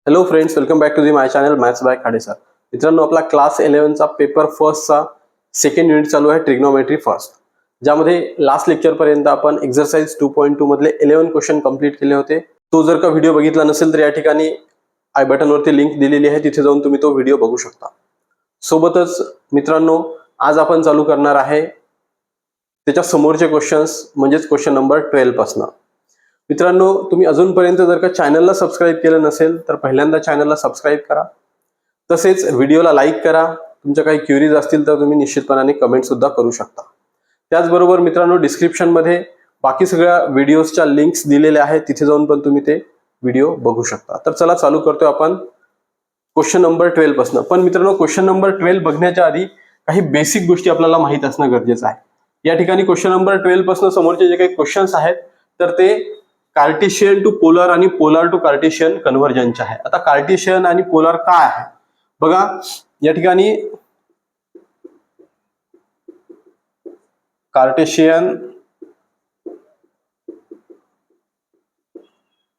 Hello friends, welcome back to my channel maths by Khade sir. मित्रांनो, आपला class 11चा paper फर्स्टचा सेकंड युनिट चालू आहे, ट्रिग्नोमेट्री फर्स्ट, ज्यामध्ये लास्ट लेक्चर पर्यंत आपण एक्सरसाइज 2.2 मधले 11 क्वेश्चन कंप्लीट केले होते. तो जर का व्हिडिओ बघितला नसेल तर या ठिकाणी आय बटनवरती लिंक दिलेली आहे, तिथे जाऊन तुम्ही तो व्हिडिओ बघू शकता. सोबतच मित्रांनो, आज आपण चालू करणार आहे त्याच्या समोरचे क्वेश्चन्स, म्हणजेच क्वेश्चन नंबर 12 पासून. मित्रांनो, तुम्ही अजूनपर्यंत जर का चॅनलला सबस्क्राईब केलं नसेल तर पहिल्यांदा चॅनलला सबस्क्राईब करा. तसेच व्हिडिओला लाईक करा. तुमच्या काही क्युरीज असतील तर तुम्ही निश्चितपणाने कमेंट सुद्धा करू शकता. त्याचबरोबर मित्रांनो, डिस्क्रिप्शनमध्ये बाकी सगळ्या व्हिडिओजच्या लिंक्स दिलेल्या आहेत, तिथे जाऊन पण तुम्ही ते व्हिडिओ बघू शकता. तर चला चालू करतोय आपण क्वेश्चन नंबर 12 पासून. पण मित्रांनो, क्वेश्चन नंबर 12 बघण्याच्या आधी काही बेसिक गोष्टी आपल्याला माहित असणं गरजेचं आहे. या ठिकाणी क्वेश्चन नंबर 12 पासून समोरचे जे काही क्वेश्चन्स आहेत तर ते कार्टेशियन टू पोलर आणि पोलर टू कार्टेशियन कन्व्हर्जनचे आहे. आता कार्टेशियन आणि पोलर काय आहे बघा. या ठिकाणी कार्टेशियन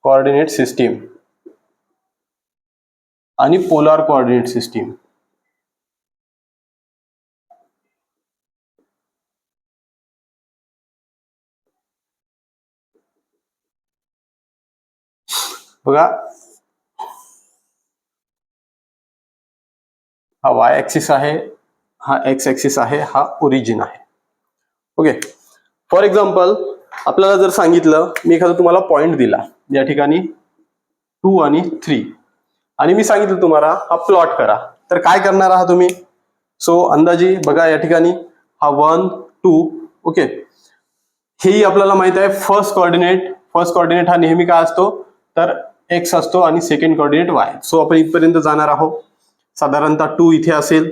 कोऑर्डिनेट सिस्टीम आणि पोलर कोऑर्डिनेट सिस्टीम बघा. हा वाय ऍक्सिस आहे, हा एक्स ऍक्सिस आहे, हा ओरिजिन आहे. ओके. फॉर एक्झाम्पल, आपल्याला जर सांगितलं, मी एखादा तुम्हाला पॉइंट दिला या ठिकाणी 2 आणि 3 आणि मी सांगितलं तुम्हाला हा प्लॉट करा, तर काय करणार आहात तुम्ही? सो अंदाजी बघा, या ठिकाणी हा 1 2. ओके. हेही आपल्याला माहित आहे, फर्स्ट कोऑर्डिनेट हा नेहमी काय असतो तर एक्स असतो आणि सेकंड कोऑर्डिनेट वाय. सो आपण इथपर्यंत जाणार आहोत. साधारणतः 2 इथे असेल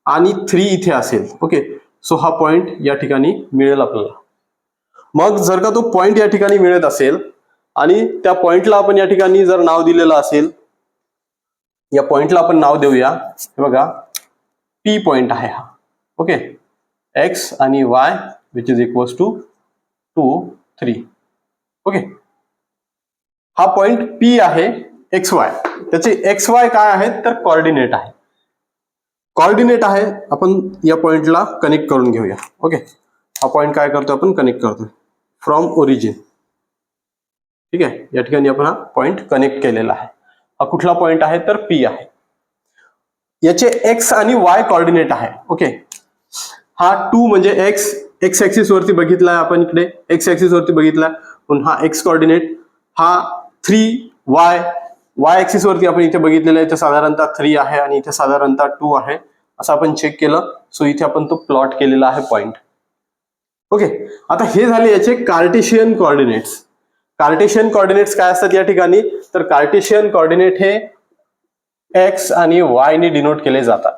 आणि 3 इथे असेल. ओके. सो हा पॉइंट या ठिकाणी मिळेल आपल्याला. मग जर का तो पॉइंट या ठिकाणी मिळत असेल आणि त्या पॉइंटला आपण या ठिकाणी जर नाव दिलेलं असेल, या पॉइंटला आपण नाव देऊया, हे बघा पी पॉइंट आहे हा. ओके. एक्स आणि Y which is equals to 2 3. Okay. हा पॉइंट पी आहे एक्स वाय. त्याचे एक्स वाय काय आहेत तर कोऑर्डिनेट आहे. कोऑर्डिनेट आहे, आपण या पॉइंटला कनेक्ट करून घेऊया. ओके. हा पॉइंट काय करतोय आपण कनेक्ट करतोय फ्रॉम ओरिजिन. ठीक आहे. या ठिकाणी आपण हा पॉइंट कनेक्ट केलेला आहे. हा कुठला पॉइंट आहे तर पी आहे. याचे एक्स आणि वाय कोऑर्डिनेट आहे. ओके. हा 2 म्हणजे एक्स ऍक्सिस वरती बघितलाय आपण, इकडे एक्स ऍक्सिस वरती बघितलाय, पण हा एक्स कोऑर्डिनेट. हा 3 वाय ऍक्सिस वरती आपण इथे बघितलेला आहे, इथे साधारणतः 3 आहे आणि इथे साधारणतः 2 आहे, असं आपण चेक केलं. सो इथे आपण तो प्लॉट केलेला आहे पॉइंट. ओके. आता हे झाले याचे कार्टेशियन कोऑर्डिनेट्स. कार्टेशियन कोऑर्डिनेट्स काय असतात या ठिकाणी तर कार्टेशियन कोऑर्डिनेट हे एक्स आणि वाय ने डिनोट केले जातात.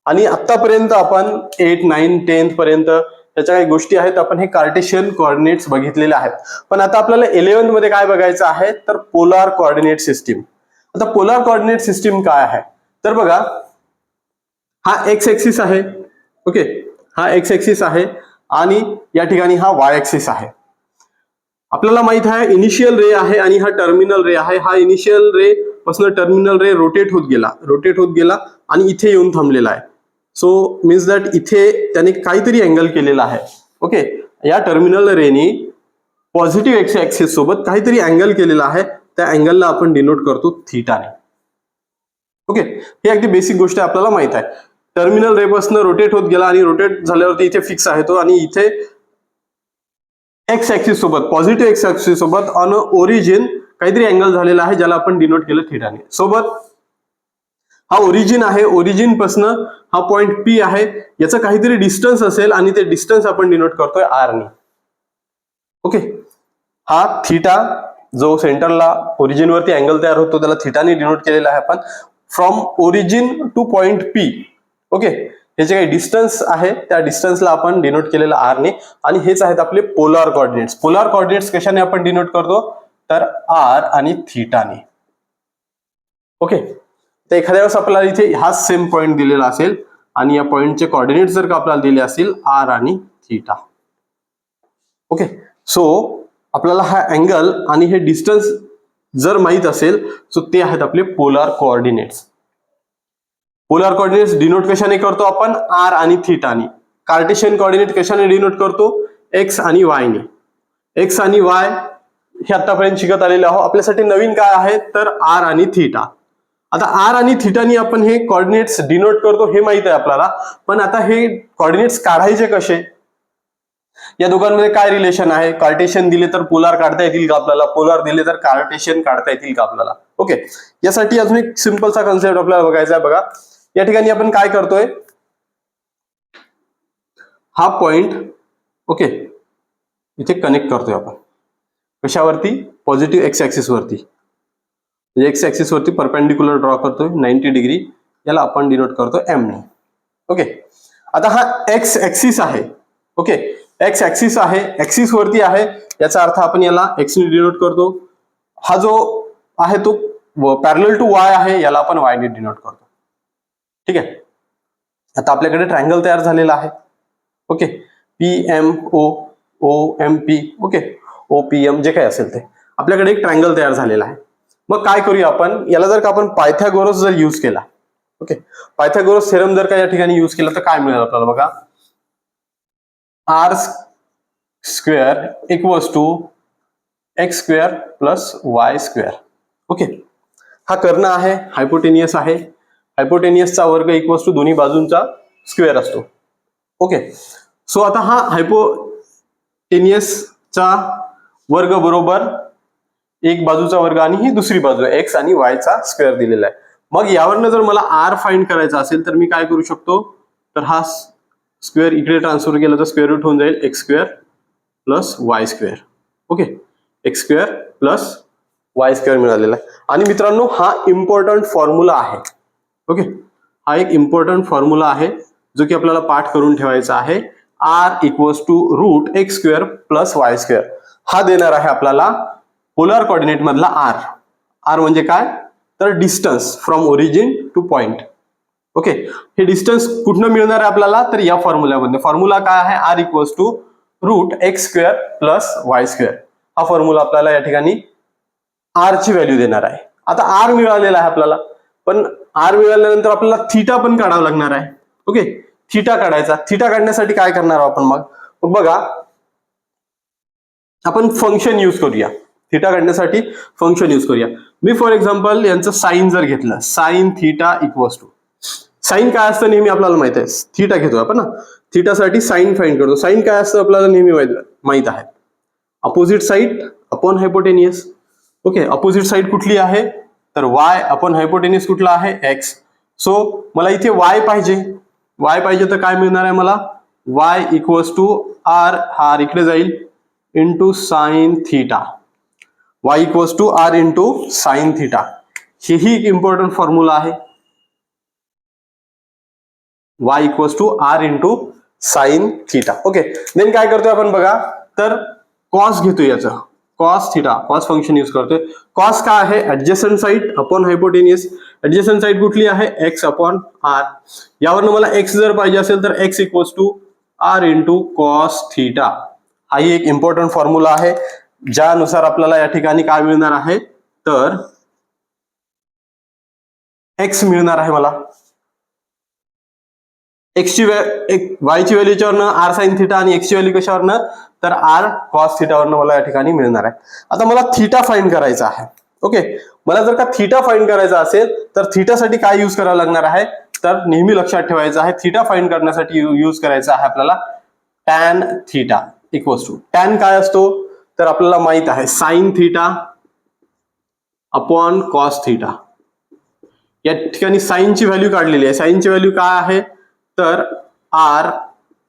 आणि आतापर्यंत आपण 8 9 10 पर्यंत त्याच्या काही गोष्टी आहेत, आपण हे कार्टेशियन कोऑर्डिनेट्स बघितलेले आहेत. पण आता आपल्याला 11th मध्ये काय बघायचं आहे तर पोलार कोऑर्डिनेट सिस्टीम. आता पोलार कोऑर्डिनेट सिस्टीम काय आहे तर बघा, हा एक्स ऍक्सिस आहे. ओके. हा एक्स ऍक्सिस आहे आणि या ठिकाणी हा वाय ऍक्सिस आहे. आपल्याला माहित आहे इनिशियल रे आहे आणि हा टर्मिनल रे आहे. हा इनिशियल रे पासून टर्मिनल रे रोटेट होत गेला आणि इथे येऊन थांबलेला आहे. सो मीन्स दॅट इथे त्याने काहीतरी अँगल केलेला आहे. ओके. या terminal rainy positive x axis सोबत काहीतरी अँगल केलेला आहे, त्या अँगलला आपण डिनोट करतो थीटाने. ओके. ही अगदी बेसिक गोष्ट आपल्याला माहित आहे. टर्मिनल रे पासून रोटेट होत गेला आणि रोटेट झाल्यावरती इथे फिक्स आहे तो, आणि इथे एक्स ऍक्सिस सोबत, पॉझिटिव्ह एक्स ऍक्सिस सोबत ऑन ओरिजिन काहीतरी अँगल झालेला आहे, ज्याला आपण डिनोट केलं थीटाने. सोबत हा ओरिजिन आहे, ओरिजिन पासून हा पॉइंट पी आहे, याचा काहीतरी डिस्टन्स असेल आणि ते डिस्टन्स आपण डिनोट करतोय आर ने. ओके. हा थीटा जो सेंटरला ओरिजिन वरती अँगल तयार होतो त्याला थीटाने डिनोट केलेला आहे आपण, from origin to point P. Okay. हे जे काही डिस्टन्स आहे त्या डिस्टन्सला आपण डिनोट केलेलं आर ने, आणि हेच आहेत आपले पोलार कोऑर्डिनेट्स. पोलार कोऑर्डिनेट्स कशाने आपण डिनोट करतो तर आर आणि थीटाने. ओके. तर एखाद्या वेळेस आपल्याला इथे हा सेम पॉइंट दिलेला असेल आणि या पॉइंटचे कोऑर्डिनेट्स जर का आपल्याला दिले असतील आर आणि थीटा. ओके. सो आपल्याला हा अँगल आणि हे डिस्टन्स जर माहित असेल सो ते आहेत आपले polar coordinates. Polar coordinates denote कशाने करतो आपण? आर आणि थीटाने. कार्टेशियन कोऑर्डिनेट कशाने डिनोट करतो? एक्स आणि वाय ने. एक्स आणि वाय हे आतापर्यंत शिकत आलेले आहोत. आपल्यासाठी नवीन काय आहे तर आर आणि थीटा. आता आर आणि थीटानी आपण हे कोऑर्डिनेट्स डिनोट करतो हे माहित आहे आपल्याला, पण आता हे कोऑर्डिनेट्स काढायचे कसे? या दोघांमध्ये काय रिलेशन आहे? कार्टेशियन दिले तर पोलार काढता येतील का आपल्याला? पोलार दिले तर कार्टेशियन काढता येतील का आपल्याला? ओके, यासाठी अजून एक सिंपलचा कन्सेप्ट आपल्याला बघायचा आहे. बघा या ठिकाणी आपण काय करतोय, हा पॉइंट ओके इथे कनेक्ट करतोय आपण. कशावरती? पॉझिटिव्ह एक्स ऍक्सिस वरती. म्हणजे एक्स ऍक्सिस वरती परपेंडिक्युलर ड्रॉ करतोय 90 डिग्री. याला आपण डिनोट करतोय एम ने. ओके, आता हा एक्स ऍक्सिस आहे. ओके, एक्स ऍक्सिस आहे, ऍक्सिस वरती आहे, याचा अर्थ आपण याला एक्स ने डिनोट करतो. हा जो आहे तो पॅरलल टू वाय आहे, याला आपण वाय ने डिनोट करतो. ठीक आहे, आता आपल्याकडे ट्रायंगल तयार झालेला आहे. Okay, P M O M P. Okay, O P M जे काय असेल ते आपल्याकडे एक ट्रायंगल तयार झालेला आहे. मग काय करूया आपण, याला जर का आपण पायथागोरस जर यूज केला, ओके पायथागोरस थेरम जर का या ठिकाणी यूज केला तर काय मिळेल आपल्याला? बघा, R square equals to X square plus Y square. Okay, हा कर्ण आहे, हायपोटेनियस आहे. हायपोटेनियसचा वर्ग इक्वल्स टू दोन्ही बाजूंचा स्क्वेअर असतो. ओके, सो आता हा हायपोटेनियसचा वर्ग बरोबर एक बाजूचा वर्ग आणि ही दुसरी बाजू आहे, एक्स आणि वायचा स्क्वेअर दिलेला आहे. मग यावरनं जर मला आर फाइंड करायचा असेल तर मी काय करू शकतो, तर हा स्क्वेअर इकडे ट्रान्सफर केला तर स्क्वेअर रूट होऊन जाईल x square plus Y square. Okay, x square plus Y square मिळालेला आहे. आणि मित्रांनो हा इम्पॉर्टंट फॉर्म्युला आहे. ओके, हा एक इम्पॉर्टंट फॉर्म्युला आहे जो की आपल्याला पाठ करून ठेवायचा आहे. R equals to root X square plus Y square. हा देणार आहे आपल्याला पोलर कोऑर्डिनेट मधला आर. आर म्हणजे काय तर distance from origin to point. Okay, हे डिस्टन्स कुठनं मिळणार आहे आपल्याला तर या फॉर्म्युल्यामध्ये. फॉर्म्युला काय आहे? R equals to root X square plus Y square. हा फॉर्म्युला आपल्याला या ठिकाणी आर ची व्हॅल्यू देणार आहे. आता आर मिळालेला आहे आपल्याला, पण आर मिळाल्यानंतर आपल्याला थीटा पण काढावं लागणार आहे. ओके, थीटा काढायचा. थीटा काढण्यासाठी काय करणार आहोत आपण? मग बघा आपण फंक्शन यूज करूया. थीटा काढण्यासाठी फंक्शन यूज करूया. मी फॉर एक्झाम्पल यांचं साइन जर घेतलं, sine theta equals to, sine काय असतं नेहमी आपल्याला माहित आहे, थीटा घेतो आपण ना, थीटासाठी साइन फाइंड करतो. साइन काय असतं आपल्याला नेहमी माहित आहे, opposite side upon hypotenuse. Okay, opposite side कुठली आहे तर वाय अपॉन हायपोटेनियस कुठला आहे एक्स. सो मला इथे वाय पाहिजे. वाय पाहिजे तर काय मिळणार आहे मला? वाय इक्वल्स टू आर, हा आर इकडे जाईल, into sine theta. Y equals to R into sine theta. ही एक इम्पॉर्टंट फॉर्म्युला आहे. Y equals to R into sine theta. Okay, then काय करतोय आपण बघा, तर कॉस घेतोय याचं, cos theta, cos function use करतोय. कॉस काय आहे? Adjacent side upon hypotenuse. Adjacent side कुठली आहे? X upon R. यावरनं मला एक्स जर पाहिजे असेल तर X equals to R into cos theta. हाही एक इम्पॉर्टंट फॉर्म्युला आहे ज्यानुसार आपल्याला या ठिकाणी काय मिळणार आहे तर एक्स मिळणार आहे मला. एक्सची वायची व्हॅल्यू याच्यावरनं आर साइन थिटा आणि एक्सची व्हॅल्यू कशावरनं तर आर कॉस थिटावरनं मला या ठिकाणी मिळणार आहे. आता मला थीटा फाइंड करायचा आहे. ओके, मला जर का थीटा फाइंड करायचा असेल तर थीटासाठी काय यूज करावं लागणार आहे तर नेहमी लक्षात ठेवायचं आहे, थीटा फाइंड करण्यासाठी यूज करायचा आहे आपल्याला tan theta equals to. Tan काय असतो तर आपल्याला माहित आहे sine theta upon cos theta. या ठिकाणी साइनची व्हॅल्यू काढलेली आहे. साइनची व्हॅल्यू काय आहे तर r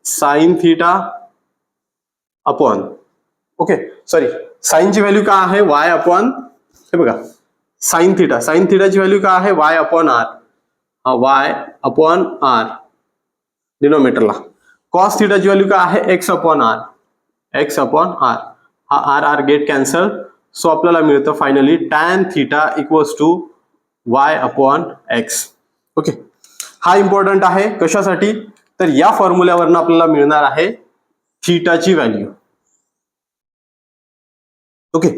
sine theta upon, okay sorry, साइनची व्हॅल्यू काय आहे वाय अपॉन, हे बघा साइन थीटा, साइन थीटाची व्हॅल्यू काय आहे y upon r, y upon r डिनोमिनेटरला. कॉस थीटाची व्हॅल्यू काय आहे x upon r, x upon r. हा r r get cancel. So आपल्याला मिळतं finally tan theta equals to Y upon x. Okay, हा इम्पॉर्टंट आहे कशासाठी तर या फॉर्म्युल्यावरनं आपल्याला मिळणार आहे थीटाची व्हॅल्यू. ओके,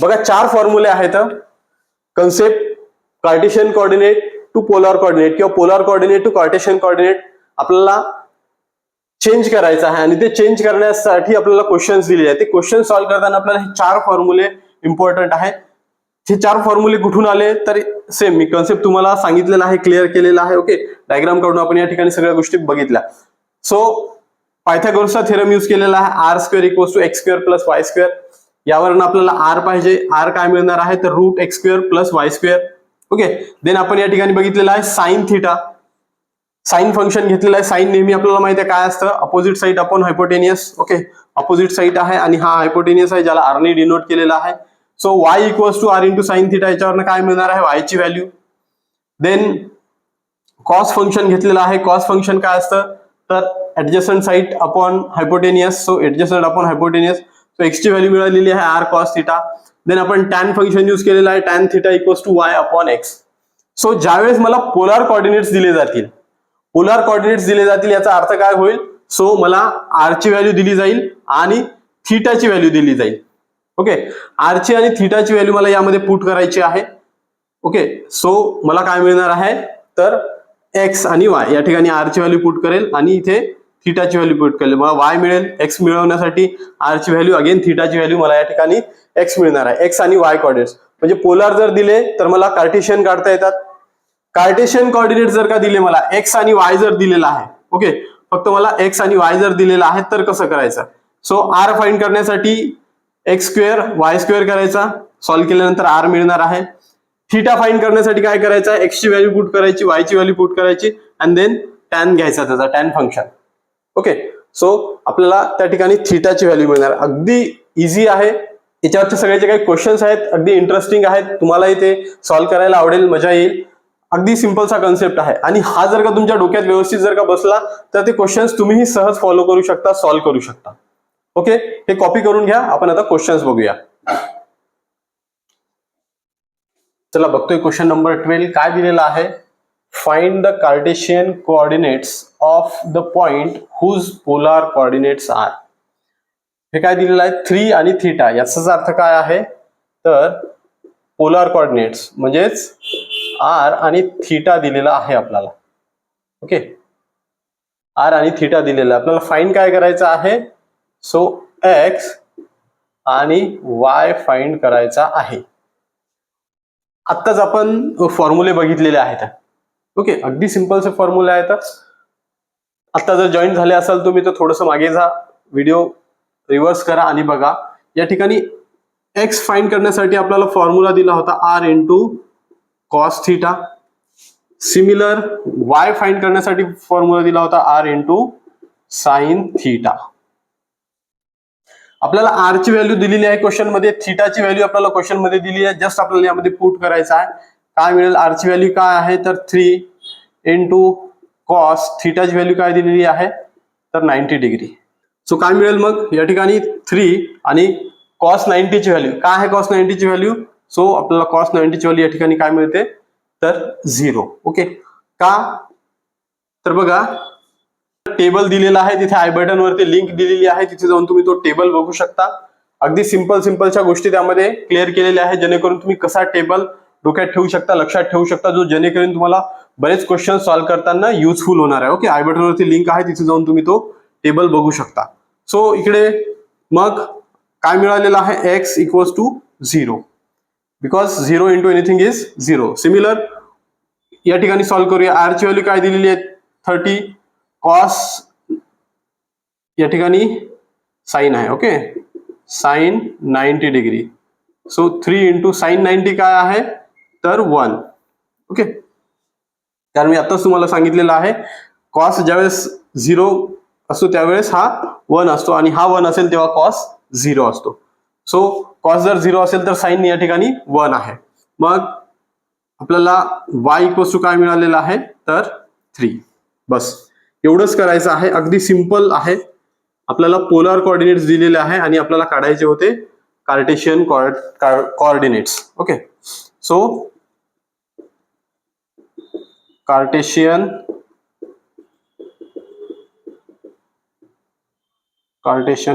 बघा 4 फॉर्म्युले आहेत. Concept Cartesian coordinate to polar coordinate किंवा polar coordinate to Cartesian coordinate आपल्याला चेंज करायचं आहे आणि ते चेंज करण्यासाठी आपल्याला क्वेश्चन्स दिले आहेत. ते क्वेश्चन सॉल्व्ह करताना आपल्याला हे 4 फॉर्म्युले इम्पॉर्टंट आहेत. हे 4 फॉर्म्युले कुठून आले तर सेम मी कन्सेप्ट तुम्हाला सांगितलेला आहे, क्लिअर केलेला आहे. ओके, डायग्राम काढून आपण या ठिकाणी सगळ्या गोष्टी बघितल्या. सो पायथागोरसचा थेरम यूज केलेला आहे, R square equals to X square plus Y square. यावरून आपल्याला आर पाहिजे, आर काय मिळणार आहे तर root X square plus Y square. Okay, then आपण या ठिकाणी बघितलेलं आहे साइन थिटा, साइन फंक्शन घेतलेलं आहे. साइन नेहमी आपल्याला माहिती आहे काय असतं, opposite side upon hypotenuse. Okay, opposite side आहे आणि हा हायपोटेनियस आहे ज्याला आर ने डिनोट केलेला आहे. So y equals to R into sine theta, याच्यावरनं काय मिळणार आहे y ची व्हॅल्यू. देन कॉस फंक्शन घेतलेलं आहे. कॉस फंक्शन काय असतं तर adjacent side upon hypotenuse. So adjacent upon hypotenuse, so X ची व्हॅल्यू मिळालेली आहे आर कॉस थिटा. देन आपण टॅन फंक्शन यूज केलेलं आहे, tan theta equals to Y upon X. So ज्यावेळेस मला पोलार कोऑर्डिनेट्स दिले जातील, पोलार कोऑर्डिनेट्स दिले जातील याचा अर्थ काय होईल, सो मला आर ची व्हॅल्यू दिली जाईल आणि थिटाची व्हॅल्यू दिली जाईल. ओके, आर ची आणि थिटाची व्हॅल्यू मला यामध्ये पुट करायची आहे. ओके, सो मला काय मिळणार आहे तर एक्स आणि वाय, या ठिकाणी आर ची व्हॅल्यू पुट करेल आणि इथे थिटाची व्हॅल्यू पुट करेल. मला वाय मिळेल, एक्स मिळवण्यासाठी आर ची व्हॅल्यू अगेन थिटाची व्हॅल्यू मला या ठिकाणी एक्स मिळणार आहे. एक्स आणि वाय कोऑर्डिनेट्स म्हणजे पोलार जर दिले तर मला कार्टेशियन काढता येतात. कार्टेशियन कोऑर्डिनेट जर का दिले मला, एक्स आणि वाय जर दिलेला आहे, ओके, फक्त मला एक्स आणि वाय जर दिलेला आहे तर कसं करायचं. सो आर फाइंड करण्यासाठी एक्स स्क्वेअर वाय स्क्वेअर करायचा, सॉल्व्ह केल्यानंतर आर मिळणार आहे. थिटा फाइंड करण्यासाठी काय करायचं, एक्स ची व्हॅल्यू पुट करायची, वाय ची व्हॅल्यू पुट करायची आणि देन टॅन घ्यायचा त्याचा, टॅन फंक्शन. ओके, सो आपल्याला त्या ठिकाणी थिटाची व्हॅल्यू मिळणार. अगदी इझी आहे. याच्यावरचे सगळ्याचे काही क्वेश्चन्स आहेत, अगदी इंटरेस्टिंग आहेत, तुम्हालाही ते सॉल्व्ह करायला आवडेल, मजा येईल. अगदी सिंपलचा कन्सेप्ट आहे आणि हा जर का तुमच्या डोक्यात व्यवस्थित जर का बसला तर ते क्वेश्चन्स तुम्हीही सहज फॉलो करू शकता, सॉल्व्ह करू शकता. ओके, हे कॉपी करून घ्या. आपण आता क्वेश्चन्स बघूया. चला बघतोय क्वेश्चन नंबर 12 काय दिलेला आहे. Find the Cartesian coordinates of the point whose polar coordinates are. हे काय दिलेलं आहे 3 आणि थिटा. याचाच अर्थ काय आहे तर पोलार कोऑर्डिनेट्स म्हणजेच आर आणि थिटा दिलेला आहे आपल्याला. ओके, आर आणि थिटा दिलेला आपल्याला फाइंड काय करायचं आहे. सो एक्स आणि वाय फाइंड करायचा आहे. आत्ताच आपण फॉर्म्युले बघितलेले आहेत. ओके, अगदी सिंपलचे फॉर्म्युले आहेत. आता जर जॉईन झाले असाल तुम्ही तर थोडंसं मागे जा, व्हिडिओ रिव्हर्स करा आणि बघा. या ठिकाणी एक्स फाइंड करण्यासाठी आपल्याला फॉर्म्युला दिला होता R into cos theta. Similar Y find करण्यासाठी फॉर्म्युला दिला होता आर इंटू साइन थिटा. आपल्याला आर ची व्हॅल्यू दिलेली आहे क्वेश्चन मध्ये, थिटाची व्हॅल्यू आपल्याला क्वेश्चन मध्ये दिली आहे. जस्ट आपल्याला यामध्ये पुट करायचं आहे. काय मिळेल, आर ची व्हॅल्यू काय आहे तर 3 इंटू कॉस थिटाची व्हॅल्यू काय दिलेली आहे तर 90 डिग्री. सो काय मिळेल मग या ठिकाणी 3 आणि कॉस 90 ची व्हॅल्यू काय आहे, कॉस 90 ची व्हॅल्यू. सो आपल्याला कॉस 90 ची व्हॅल्यू या ठिकाणी काय मिळते तर 0. ओके, का तर बघा टेबल दिलेला आहे, तिथे आय बटन वरती लिंक दिलेली आहे, तिथे जाऊन तुम्ही तो टेबल बघू शकता. अगदी सिंपलच्या गोष्टी त्यामध्ये क्लिअर केलेल्या आहेत, जेणेकरून तुम्ही कसा टेबल डोक्यात ठेवू शकता, लक्षात ठेवू शकता, जो जेणेकरून तुम्हाला बरेच क्वेश्चन सॉल्व्ह करताना युजफुल होणार आहे. ओके, आय बटन वरती लिंक आहे, तिथे जाऊन तुम्ही तो टेबल बघू शकता. सो इकडे मग काय मिळालेलं आहे, X equals to 0 because 0 into anything is 0. Similar या ठिकाणी सॉल्व्ह करूया. आर ची व्हॅल्यू काय दिलेली आहे 30, कॉस या ठिकाणी साइन आहे. Okay, sine 90 degree. So 3 into sine 90 काय आहे तर 1. ओके, कारण मी आताच तुम्हाला सांगितलेलं आहे कॉस ज्यावेळेस 0 असतो त्यावेळेस हा 1 असतो आणि हा 1 असेल तेव्हा कॉस 0 असतो. सो कॉस जर 0 असेल तर साइन या ठिकाणी 1 आहे. मग आपल्याला y इक्वल्स टू काय मिळालेलं आहे तर 3. बस एवढंच करायचं आहे, अगदी सिंपल आहे. आपल्याला पोलार कोऑर्डिनेट्स दिलेले आहे आणि आपल्याला काढायचे होते Cartesian coordinates. Okay, so Cartesian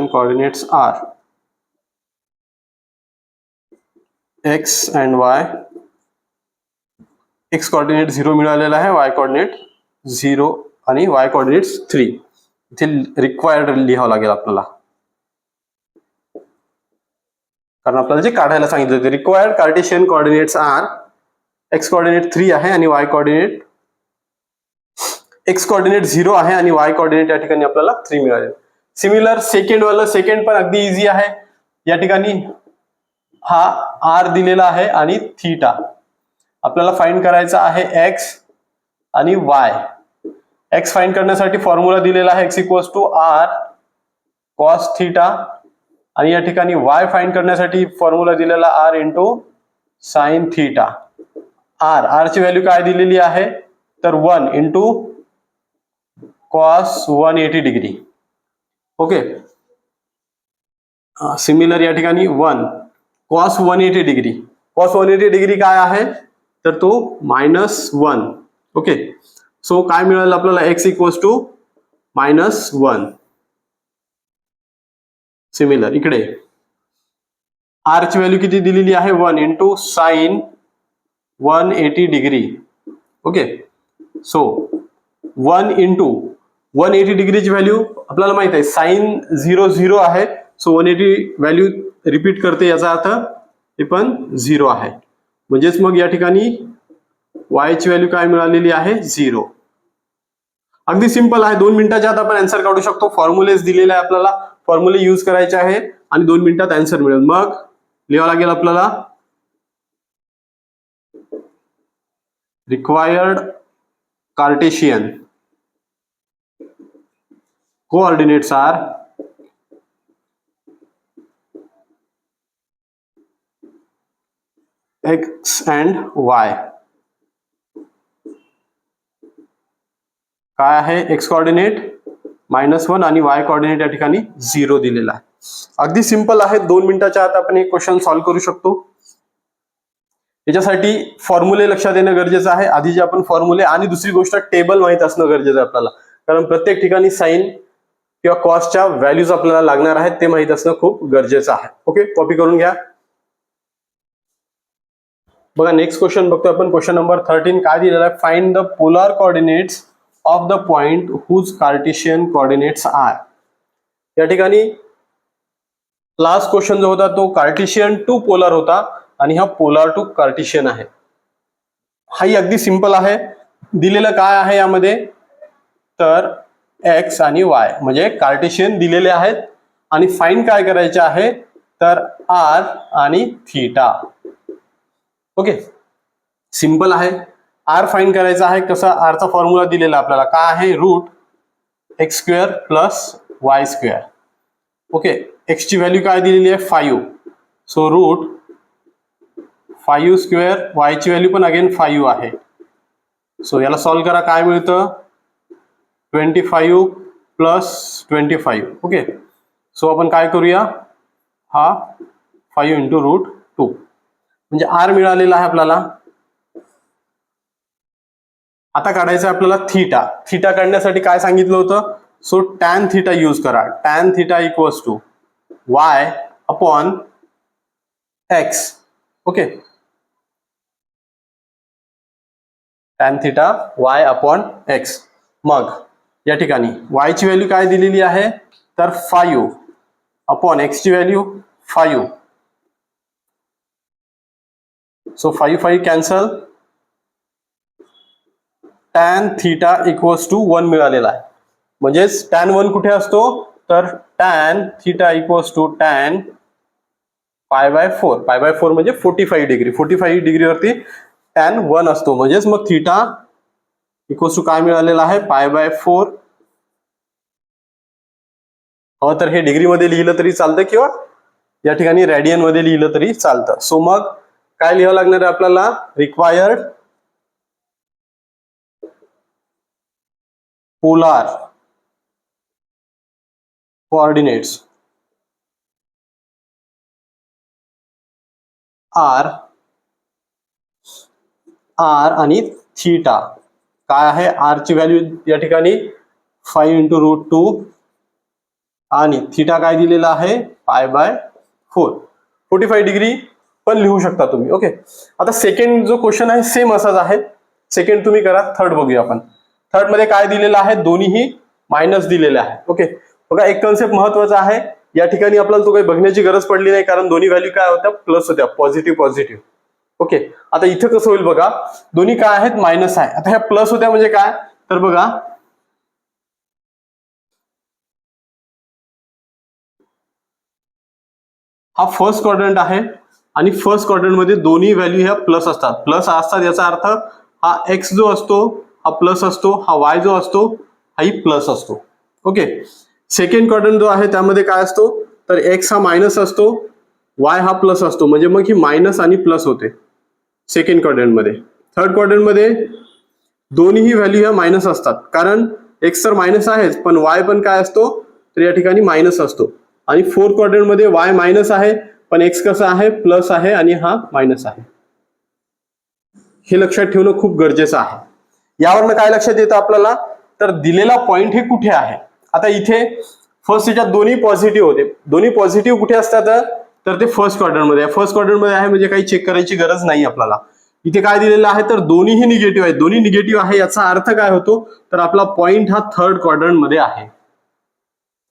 coordinates are X and Y, X coordinate 0 मिळालेला आहे, वाय कॉर्डिनेट 0 आणि वाय कॉर्डिनेट 3. इथे रिक्वायर्ड लिहावं लागेल आपल्याला, कारण आपल्याला जे काढायला सांगितलं होते. Required Cartesian coordinates are, X coordinate 3 आहे आणि वाय कॉर्डिनेट, एक्स कॉर्डिनेट 0 आहे आणि वाय कॉर्डिनेट या ठिकाणी आपल्याला 3 मिळाले. सिमिलर सेकंड वाला, सेकंड पण अगदी इझी आहे. या ठिकाणी हा आर दिलेला आहे आणि थीटा आपल्याला फाइंड करायचा आहे एक्स आणि वाय. एक्स फाइंड करण्यासाठी फॉर्म्युला दिलेला आहे, X equals to R cos theta, आणि या ठिकाणी वाय फाइंड करण्यासाठी फॉर्म्युला दिलेला R into sine theta. R ची व्हॅल्यू काय दिलेली आहे तर 1 into cos 180 degree. Okay, similar या ठिकाणी 1 कॉस 180 डिग्री. कॉस 180 डिग्री काय आहे तर तो -1. ओके, सो काय मिळालं आपल्याला, एक्स इक्वल्स टू -1. सिमिलर इकडे आर ची व्हॅल्यू किती दिलेली आहे 1 into sine 180 degree. Okay, so 1 into 180 डिग्रीची value आपल्याला माहित आहे, साइन 0 0 आहे, सो 180 व्हॅल्यू रिपीट करते, याचा अर्थ हे पण 0 आहे. म्हणजेच मग या ठिकाणी y ची व्हॅल्यू काय मिळालेली आहे 0. अगदी सिंपल आहे, 2 मिनिटाच्या आत आपण आन्सर काढू शकतो. फॉर्म्युलेस दिलेले आहे आपल्याला, फॉर्म्युले यूज करायचे आहे आणि 2 मिनिटात आन्सर मिळेल. मग लिहावं लागेल आपल्याला, required Cartesian coordinates are X and Y. काय आहे, एक्स कॉर्डिनेट -1 आणि वाय कॉर्डिनेट या ठिकाणी 0 दिलेला आहे. अगदी सिंपल आहे, 2 मिनिटाच्या आत आपण एक क्वेश्चन सॉल्व्ह करू शकतो. याच्यासाठी फॉर्म्युले लक्षात येणं गरजेचं आहे. आधी जे आपण फॉर्म्युले, आणि दुसरी गोष्ट टेबल माहित असणं गरजेचं आहे आपल्याला, कारण प्रत्येक ठिकाणी साइन किंवा कॉसच्या व्हॅल्यूज आपल्याला लागणार आहेत, ते माहित असणं खूप गरजेचं आहे. ओके, कॉपी करून घ्या. बघा, नेक्स्ट क्वेश्चन बघतोय आपण, क्वेश्चन नंबर 13. काय दिलेला आहे, find the polar coordinates of the point whose Cartesian coordinates are. या ठिकाणी लास्ट क्वेश्चन जो होता तो कार्टेशियन टू पोलार होता आणि हा पोलार टू कार्टेशियन आहे. हाही अगदी सिंपल आहे. दिलेलं काय आहे यामध्ये तर एक्स आणि वाय, म्हणजे कार्टेशियन दिलेले आहेत आणि फाइंड काय करायचे आहे तर आर आणि थीटा. ओके, सिंपल आहे. आर फाइंड करायचा आहे. कसा, आरचा फॉर्म्युला दिलेला आपल्याला काय आहे, root X square plus Y square. Okay, X ची व्हॅल्यू काय दिलेली आहे 5, सो रूट 5 स्क्वेअर, वाय ची व्हॅल्यू पण अगेन 5 आहे. सो याला सॉल्व्ह करा, काय मिळतं 25 प्लस 25. ओके, सो आपण काय करूया, हा 5 इंटू रूट 2, म्हणजे आर मिळालेला आहे आपल्याला. आता काढायचं आहे आपल्याला थीटा. थीटा काढण्यासाठी काय सांगितलं होतं, सो टॅन थीटा यूज करा. Tan theta equals to Y upon x. Okay, tan theta Y upon X. मग या ठिकाणी वाय ची व्हॅल्यू काय दिलेली आहे तर 5 अपॉन एक्स ची value 5, so 5 5 cancel. Tan theta equals to 1 मिळालेला आहे. म्हणजेच टॅन 1 कुठे असतो तर tan theta equals to tan π/4. π/4 म्हणजे 45 डिग्री. 45 डिग्रीवरती टॅन 1 असतो. म्हणजेच मग थीटा इक्वल्स टू काय मिळालेला आहे π/4. हो, तर हे डिग्री मध्ये लिहिलं तरी चालतं किंवा या ठिकाणी रेडियन मध्ये लिहिलं तरी चालतं. सो मग काय लिहावं लागणार आहे आपल्याला, रिक्वायर्ड पोलार कोऑर्डिनेट्स आर आणि थीटा. काय आहे, आर ची व्हॅल्यू या ठिकाणी 5 इंटू रूट 2 आणि थीटा काय दिलेला आहे π/4. 45 डिग्री पण लिहू शकता तुम्ही. ओके, आता सेकंड जो क्वेश्चन आहे सेम असाच आहे. सेकंड तुम्ही करा. थर्ड बघूया आपण. थर्ड मध्ये काय दिलेलं आहे, दोन्हीही मायनस दिलेले आहे. ओके, बघा एक कन्सेप्ट महत्वाचा आहे. या ठिकाणी आपल्याला तो काही बघण्याची गरज पडली नाही, कारण दोन्ही व्हॅल्यू काय होत्या, प्लस होत्या, पॉझिटिव्ह पॉझिटिव्ह. ओके, आता इथे कसं होईल बघा, दोन्ही काय आहेत, मायनस आहे. आता ह्या प्लस होत्या म्हणजे काय, तर बघा हा फर्स्ट क्वाड्रंट आहे आणि फर्स्ट क्वाड्रंट मध्ये दोन्ही व्हॅल्यू ह्या प्लस असतात. प्लस असतात याचा अर्थ हा एक्स जो असतो हा प्लस असतो, हा वाय जो असतो हाही प्लस असतो. ओके, सेकंड क्वाड्रंट जो आहे त्यामध्ये काय असतो, तर एक्स हा मायनस असतो, वाय हा प्लस असतो. म्हणजे मग ही मायनस आणि प्लस होते सेकंड क्वाड्रंट मध्ये. थर्ड क्वाड्रंट मध्ये दोन्हीही व्हॅल्यू ह्या मायनस असतात, कारण एक्स तर मायनस आहेच पण वाय पण काय असतो, तर या ठिकाणी मायनस असतो. आणि फोर्थ क्वाड्रंट मध्ये वाय मायनस आहे पण एक्स कसा आहे, प्लस आहे आणि हा मायनस आहे. हे लक्षात ठेवणं खूप गरजेचं आहे. यावरनं काय लक्षात येतं आपल्याला, तर दिलेला पॉइंट हे कुठे आहे. आता इथे फर्स्ट याच्यात दोन्ही पॉझिटिव्ह होते. दोन्ही पॉझिटिव्ह कुठे असतात, तर ते फर्स्ट क्वाड्रंट मध्ये आहे. फर्स्ट क्वाड्रंट मध्ये आहे म्हणजे काही चेक करायची गरज नाही आपल्याला. इथे काय दिलेलं आहे, तर दोन्हीही निगेटिव्ह आहे. दोन्ही निगेटिव्ह आहे याचा अर्थ काय होतो, तर आपला पॉइंट हा थर्ड क्वाड्रंट मध्ये आहे.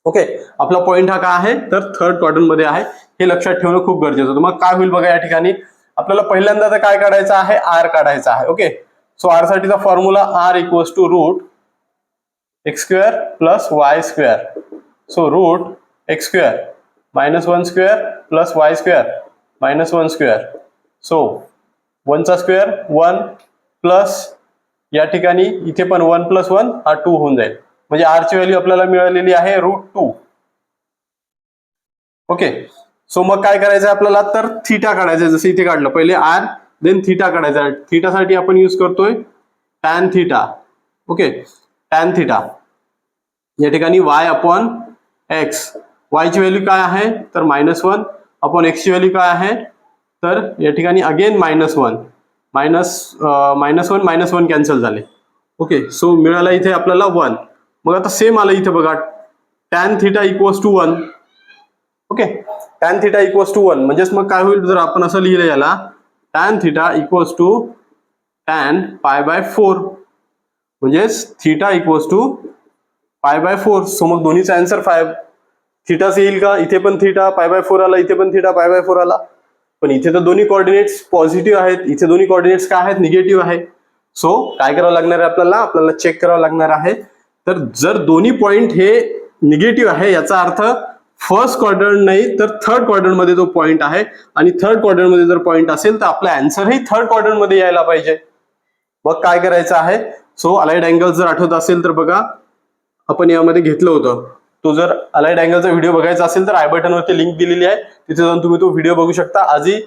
ओके, आपला पॉइंट हा काय आहे, तर थर्ड क्वाड्रंट मध्ये आहे. हे लक्षात ठेवणं खूप गरजेचं होतं. मग काय होईल बघा, या ठिकाणी आपल्याला पहिल्यांदा तर काय काढायचं आहे, आर काढायचा आहे. ओके, सो आर साठीचा formula R equals to root X square plus Y square. So root X square minus 1 square plus Y square minus 1 square. So 1 चा स्क्वेअर 1 प्लस या ठिकाणी इथे पण 1 प्लस 1 हा 2 होऊन जाईल. म्हणजे आर ची व्हॅल्यू आपल्याला मिळालेली आहे √2. ओके, सो मग काय करायचं आपल्याला, तर थीटा काढायचं. जसं इथे काढलं, पहिले आर देन थीटा काढायचा. थीटासाठी आपण यूज करतोय tan theta. Okay, tan theta या ठिकाणी वाय अपॉन एक्स. वाय ची व्हॅल्यू काय आहे, तर -1 अपॉन एक्स ची व्हॅल्यू काय आहे, तर या ठिकाणी अगेन -1 -1 कॅन्सल झाले. ओके, सो मिळाला इथे आपल्याला 1. मग आता सेम आलं इथे बघा, tan theta equals to 1. Okay, tan theta equals to 1 म्हणजेच मग काय होईल, जर आपण असं लिहिलं याला, tan theta equals to tan π/4 म्हणजेच थीटा इक्वल्स टू π/4. सो मग दोन्हीचा आन्सर 5 थीटाच येईल का, इथे पण थीटा π/4 आला, इथे पण थीटा π/4 आला. पण इथे तर दोन्ही कोऑर्डिनेट्स पॉझिटिव्ह आहेत, इथे दोन्ही कोऑर्डिनेट्स काय आहेत, निगेटिव्ह आहे. सो काय करावं लागणार आहे आपल्याला चेक करावं लागणार आहे. तर जर दोन्ही पॉइंट हे निगेटिव्ह आहे याचा अर्थ फर्स्ट क्वाड्रंट नाही तर थर्ड क्वाड्रंट मध्ये जो पॉइंट आहे, आणि थर्ड क्वाड्रंट मध्ये जर पॉइंट असेल तर आपला आन्सर ही थर्ड क्वाड्रंट मध्ये यायला पाहिजे. मग काय करायचं आहे, सो अलाइड अँगल जर आठवत असेल तर बघा आपण यामध्ये घेतलं होतं. तो जर अलाइड अँगलचा व्हिडिओ बघायचा असेल तर आय बटन वरती लिंक दिलेली आहे, तिथे जाऊन तुम्ही तो व्हिडिओ बघू शकता. आजही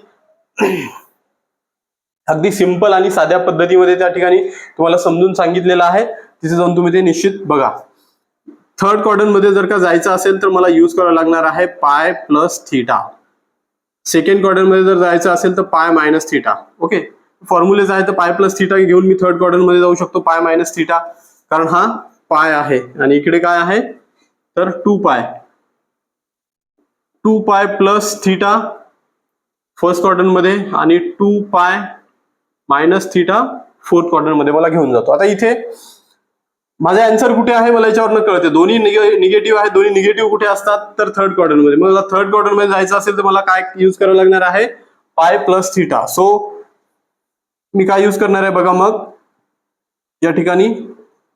अगदी सिंपल आणि साध्या पद्धतीमध्ये त्या ठिकाणी तुम्हाला समजून सांगितलेलं आहे, तिथे जाऊन तुम्ही ते निश्चित बघा. थर्ड क्वाड्रंट मध्ये जर का जायचं असेल तर मला यूज करावं लागणार आहे पाय प्लस थीटा. सेकंड क्वाड्रंट मध्ये जर जायचं असेल तर pi minus theta. Okay, formulas आहे तर पाय प्लस थीटा घेऊन मी थर्ड क्वाड्रंट मध्ये जाऊ शकतो, पाय मायनस थीटा, कारण हा पाय आहे आणि इकडे काय आहे, तर 2 पाय प्लस थीटा फर्स्ट क्वाड्रंट मध्ये आणि 2 pi minus theta fourth quadrant मध्ये मला घेऊन जातो. आता इथे माझा आन्सर कुठे आहे मला याच्यावरनं कळते. दोन्ही निगेटिव्ह आहे, दोन्ही निगेटिव्ह कुठे असतात, तर थर्ड क्वाड्रंट मध्ये. मला थर्ड क्वाड्रंट मध्ये जायचं असेल तर मला काय यूज करावं लागणार आहे, पाय प्लस थीटा. सो मी काय यूज करणार आहे बघा, मग या ठिकाणी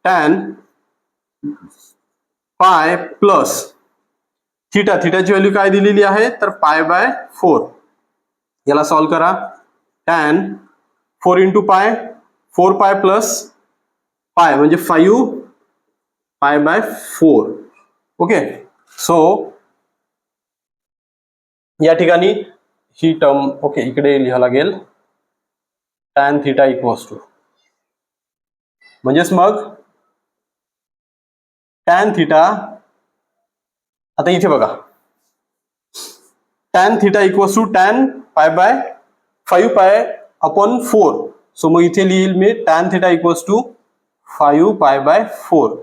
टॅन पाय प्लस थीटा. थीटाची व्हॅल्यू काय दिलेली आहे, तर π/4. याला सॉल्व्ह करा. टॅन 4 × पाय 4 पाय प्लस पाय म्हणजे 5 π/4. ओके, सो या ठिकाणी ही टर्म ओके इकडे लिहावं लागेल, टॅन थीटा इक्वल्स टू म्हणजेच मग टॅन थीटा. आता इथे बघा, tan theta equals to tan π/5 pi. So मग इथे लिहिल मी टॅन थीटा इक्वल्स टू 5 π/4.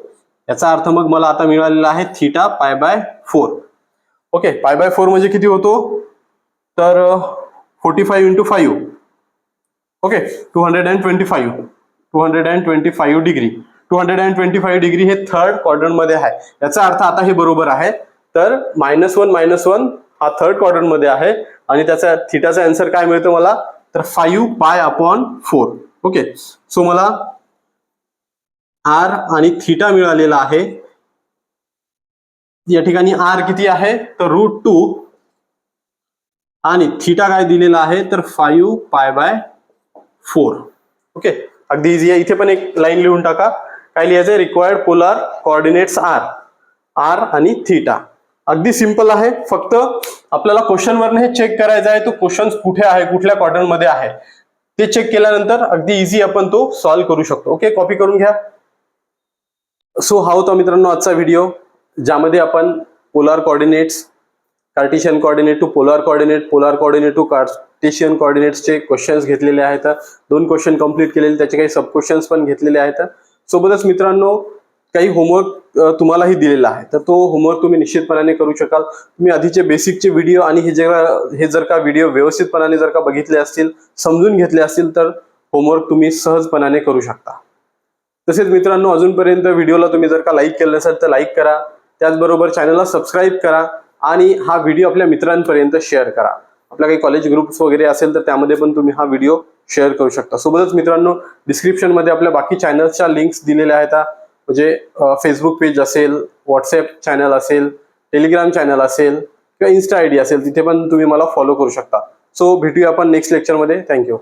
याचा अर्थ मग मला आता मिळालेला आहे थीटा π/4. ओके, π/4 म्हणजे किती होतो, तर 45 इंटू 5. Okay, 225 degree. 225 डिग्री हे थर्ड क्वाड्रंट मध्ये आहे. याचा अर्थ आता हे बरोबर आहे. तर -1 हा थर्ड क्वाड्रंट मध्ये आहे आणि त्याचा थिटाचा आन्सर काय मिळतो मला, तर 5 π/4. ओके, सो मला आर आणि थीटा मिळालेला आहे. या ठिकाणी आर किती आहे, तर √2 आणि थीटा काय दिलेला आहे, तर 5 π/4. ओके, अगदी इझी आहे. इथे पण एक लाईन लिहून टाका. काय लिहायचंय, रिक्वायर्ड पोलार कोऑर्डिनेट्स आर आणि थीटा. अगदी सिंपल आहे. फक्त आपल्याला क्वेश्चन वरनं हे चेक करायचं आहे तो क्वेश्चन कुठे आहे, कुठल्या क्वाड्रंट मध्ये आहे ते चेक केल्यानंतर अगदी इझी आपण तो सॉल्व्ह करू शकतो. ओके, कॉपी करून घ्या. सो हा होता मित्रांनो आजचा व्हिडिओ, ज्यामध्ये आपण polar coordinates, Cartesian coordinate to polar coordinate, polar coordinate to Cartesian कोऑर्डिनेट्सचे क्वेश्चन्स घेतलेले आहेत. 2 क्वेश्चन कंप्लीट केलेले, त्याचे काही सब क्वेश्चन्स पण घेतलेले आहेत. सोबतच मित्रांनो काही होमवर्क तुम्हालाही दिलेला आहे, तर तो होमवर्क तुम्ही निश्चितपणाने करू शकाल. तुम्ही आधीचे बेसिकचे व्हिडिओ आणि हे जर का व्हिडिओ व्यवस्थितपणाने जर का बघितले असतील, समजून घेतले असतील, तर होमवर्क तुम्ही सहजपणाने करू शकता. तसेच मित्रांनो अजूनपर्यंत व्हिडिओला तुम्ही जर का लाईक केलं नसेल तर लाईक करा. त्याचबरोबर चॅनलला सबस्क्राईब करा आणि हा व्हिडिओ आपल्या मित्रांपर्यंत शेअर करा. आपल्या काही कॉलेज ग्रुप्स वगैरे असेल तर त्यामध्ये पण तुम्ही हा व्हिडिओ शेअर करू शकता. सोबतच मित्रांनो डिस्क्रिप्शन मध्ये आपल्या बाकी चॅनल्सच्या लिंक्स दिलेल्या आहेत. म्हणजे फेसबुक पेज असेल, व्हॉट्सअप चॅनल असेल, टेलिग्राम चॅनल असेल किंवा इन्स्टा आयडी असेल, तिथे पण तुम्ही मला फॉलो करू शकता. सो भेटूया आपण नेक्स्ट लेक्चरमध्ये. थँक्यू.